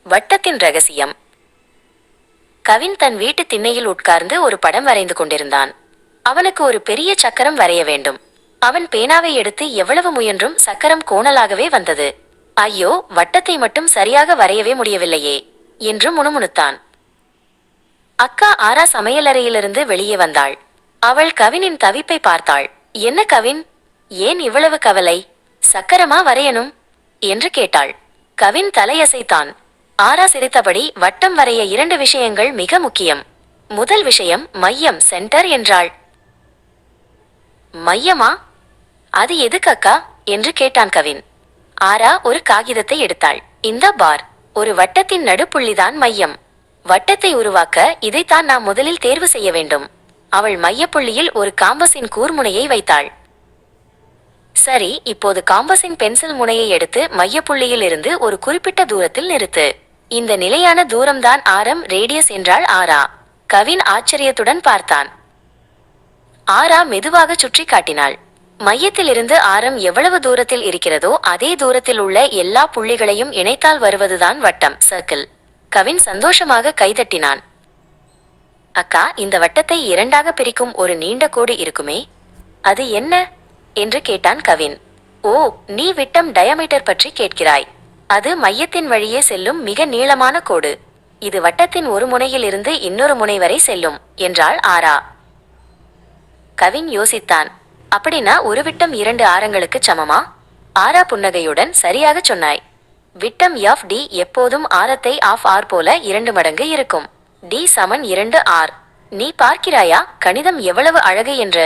வட்டத்தின் ரகசியம். கவின் தன் வீட்டு திண்ணையில் உட்கார்ந்து ஒரு படம் வரைந்து கொண்டிருந்தான். அவனுக்கு ஒரு பெரிய சக்கரம் வரைய வேண்டும். அவன் பேனாவை எடுத்து எவ்வளவு முயன்றும் சக்கரம் கோணலாகவே வந்தது. ஐயோ, வட்டத்தை மட்டும் சரியாக வரையவே முடியவில்லையே என்று முணுமுணுத்தான். அக்கா ஆரா சமையலறையிலிருந்து வெளியே வந்தாள். அவள் கவினின் தவிப்பை பார்த்தாள். என்ன கவின், ஏன் இவ்வளவு கவலை? சக்கரமா வரையணும் என்று கேட்டாள். கவின் தலையசைத்தான். ஆரா சிரித்தபடி, வட்டம் வரைய 2 விஷயங்கள் மிக முக்கியம். முதல் விஷயம் மையம், சென்டர் என்றாள். மையமா? அது எதுக்கு அக்கா என்று கேட்டான் கவின். ஆரா ஒரு காகிதத்தை எடுத்தாள். இந்த பார், ஒரு வட்டத்தின் நடுப்புள்ளிதான் மையம். வட்டத்தை உருவாக்க இதைத்தான் நாம் முதலில் தேர்வு செய்ய வேண்டும். அவள் மையப்புள்ளியில் ஒரு காம்பஸின் கூர்முனையை வைத்தாள். சரி, இப்போது காம்பஸின் பென்சில் முனையை எடுத்து மையப்புள்ளியில் இருந்து ஒரு குறிப்பிட்ட தூரத்தில் நிறுத்து. இந்த நிலையான தூரம்தான் ஆரம், ரேடியஸ் என்றாள் ஆரா. கவின் ஆச்சரியத்துடன் பார்த்தான். ஆரா மெதுவாக சுற்றி காட்டினாள். மையத்திலிருந்து ஆரம் எவ்வளவு தூரத்தில் இருக்கிறதோ அதே தூரத்தில் உள்ள எல்லா புள்ளிகளையும் இணைத்தால் வருவதுதான் வட்டம், சர்க்கிள். கவின் சந்தோஷமாக கைதட்டினான். அக்கா, இந்த வட்டத்தை 2ஆக பிரிக்கும் ஒரு நீண்ட கோடு இருக்குமே, அது என்ன என்று கேட்டான் கவின். ஓ, நீ விட்டம், டயமீட்டர் பற்றி கேட்கிறாய். அது மையத்தின் வழியே செல்லும் மிக நீளமான கோடு. இது வட்டத்தின் ஒரு முனையில் இருந்து இன்னொரு முனை வரை செல்லும் என்றாள் ஆரா. கவின் யோசித்தான். அப்படின்னா ஒரு விட்டம் 2 ஆரங்களுக்கு சமமா? ஆரா புன்னகையுடன், சரியாக சொன்னாய். விட்டம் எஃப் டி எப்போதும் ஆரத்தை ஆஃப் ஆர் போல 2 மடங்கு இருக்கும். டி சமன் 2r. நீ பார்க்கிறாயா கணிதம் எவ்வளவு அழகு என்று?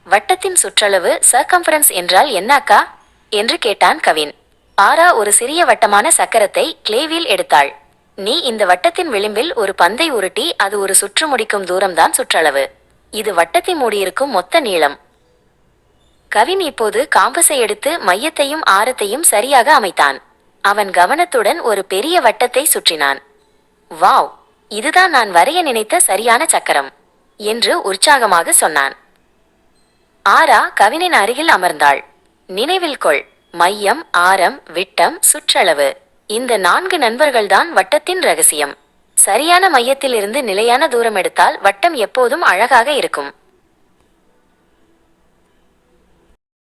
வட்டத்தின் சுற்றளவு, சர்க்கம்ஃபரன்ஸ் என்றால் என்ன அக்கா என்று கேட்டான் கவின். ஆரா ஒரு சிறிய வட்டமான சக்கரத்தை கிளேவில் எடுத்தாள். நீ இந்த வட்டத்தின் விளிம்பில் ஒரு பந்தை உருட்டி அது ஒரு சுற்று முடிக்கும் தூரம்தான் சுற்றளவு. இது வட்டத்தை மூடியிருக்கும் மொத்த நீளம். கவின் இப்போது காம்பஸை எடுத்து மையத்தையும் ஆரத்தையும் சரியாக அமைத்தான். அவன் கவனத்துடன் ஒரு பெரிய வட்டத்தை சுற்றினான். வாவ், இதுதான் நான் வரைய நினைத்த சரியான சக்கரம் என்று உற்சாகமாக சொன்னான். ஆரா கவினின் அருகில் அமர்ந்தாள். நினைவில் கொள், மையம், ஆரம், விட்டம், சுற்றளவு, இந்த 4 நண்பர்கள்தான் வட்டத்தின் ரகசியம். சரியான மையத்தில் இருந்து நிலையான தூரம் எடுத்தால் வட்டம் எப்போதும் அழகாக இருக்கும்.